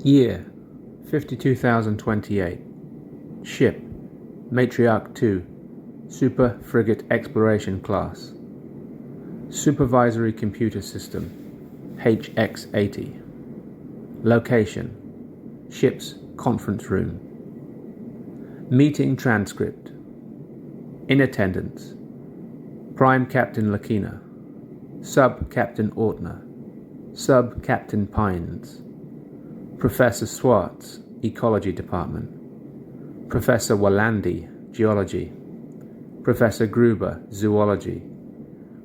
Year 52,028. Ship Matriarch 2, Super Frigate Exploration Class. Supervisory Computer System HX-80. Location Ship's Conference Room. Meeting Transcript. In attendance: Prime Captain Lakina, Sub Captain Ortner, Sub Captain Pines, Professor Swartz, Ecology Department, Professor Walandi, Geology, Professor Gruber, Zoology,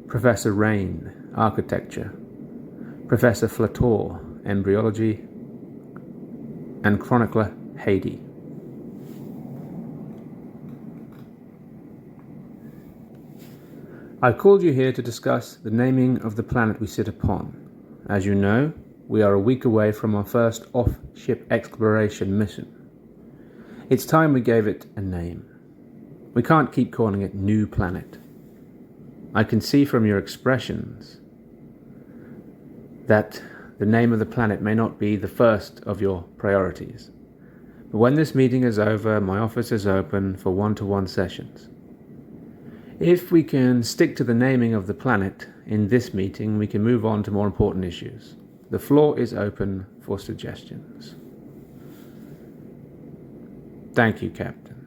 Professor Rain, Architecture, Professor Flator, Embryology, and Chronicler Haiti. I called you here to discuss the naming of the planet we sit upon. As you know, we are a week away from our first off-ship exploration mission. It's time we gave it a name. We can't keep calling it New Planet. I can see from your expressions that the name of the planet may not be the first of your priorities. But when this meeting is over, my office is open for one-to-one sessions. If we can stick to the naming of the planet in this meeting, we can move on to more important issues. The floor is open for suggestions. Thank you, Captain.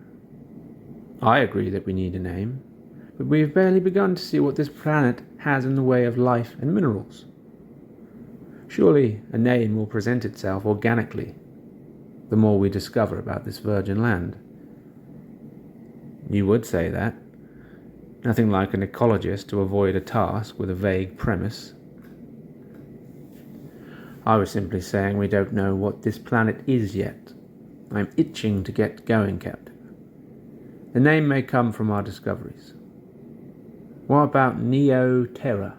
I agree that we need a name, but we have barely begun to see what this planet has in the way of life and minerals. Surely a name will present itself organically the more we discover about this virgin land. You would say that. Nothing like an ecologist to avoid a task with a vague premise. I was simply saying we don't know what this planet is yet. I'm itching to get going, Captain. The name may come from our discoveries. What about Neo-Terra?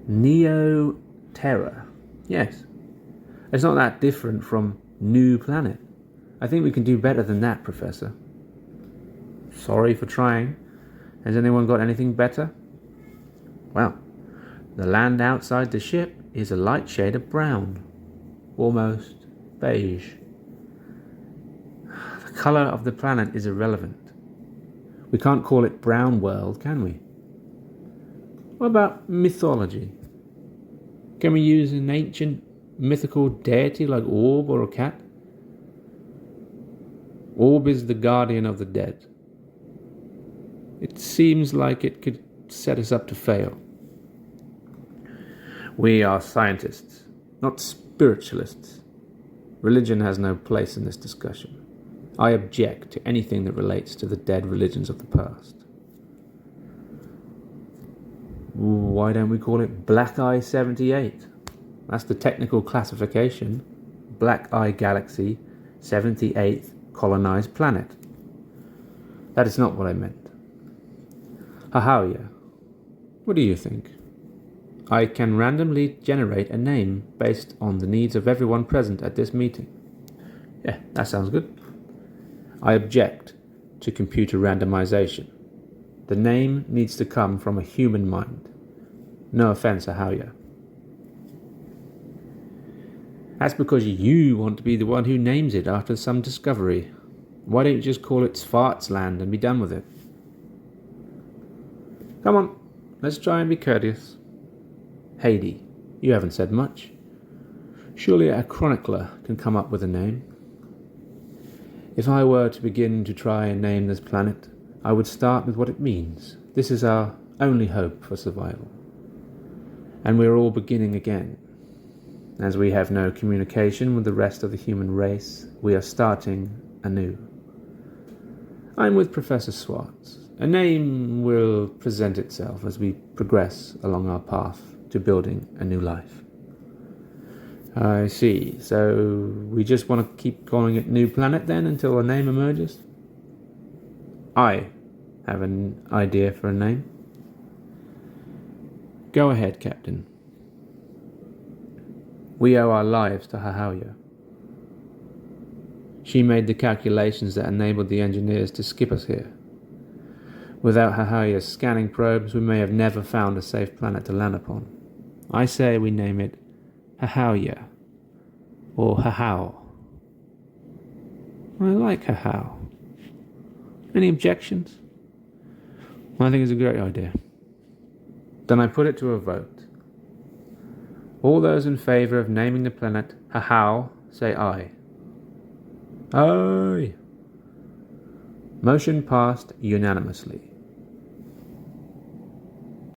Neo-Terra. Yes. It's not that different from New Planet. I think we can do better than that, Professor. Sorry for trying. Has anyone got anything better? Well, the land outside the ship is a light shade of brown, almost beige. The colour of the planet is irrelevant. We can't call it Brown World, can we? What about mythology? Can we use an ancient mythical deity like Orb or a cat? Orb is the guardian of the dead. It seems like it could set us up to fail. We are scientists, not spiritualists. Religion has no place in this discussion. I object to anything that relates to the dead religions of the past. Why don't we call it Black Eye 78? That's the technical classification. Black Eye Galaxy, 78th colonized planet. That is not what I meant. Hahauya. What do you think? I can randomly generate a name based on the needs of everyone present at this meeting. Yeah, that sounds good. I object to computer randomization. The name needs to come from a human mind. No offense, Hahauya. That's because you want to be the one who names it after some discovery. Why don't you just call it Svartsland and be done with it? Come on, let's try and be courteous. Haiti, you haven't said much. Surely a chronicler can come up with a name. If I were to begin to try and name this planet, I would start with what it means. This is our only hope for survival. And we're all beginning again. As we have no communication with the rest of the human race, we are starting anew. I'm with Professor Swartz. A name will present itself as we progress along our path to building a new life. I see. So we just want to keep calling it New Planet then until a name emerges? I have an idea for a name. Go ahead, Captain. We owe our lives to Hahauya. She made the calculations that enabled the engineers to skip us here. Without Hahauya's scanning probes, we may have never found a safe planet to land upon. I say we name it Hahauya, or Hahau? I like Hahau. Any objections? I think it's a great idea. Then I put it to a vote. All those in favour of naming the planet Hahau, say aye. Aye. Motion passed unanimously.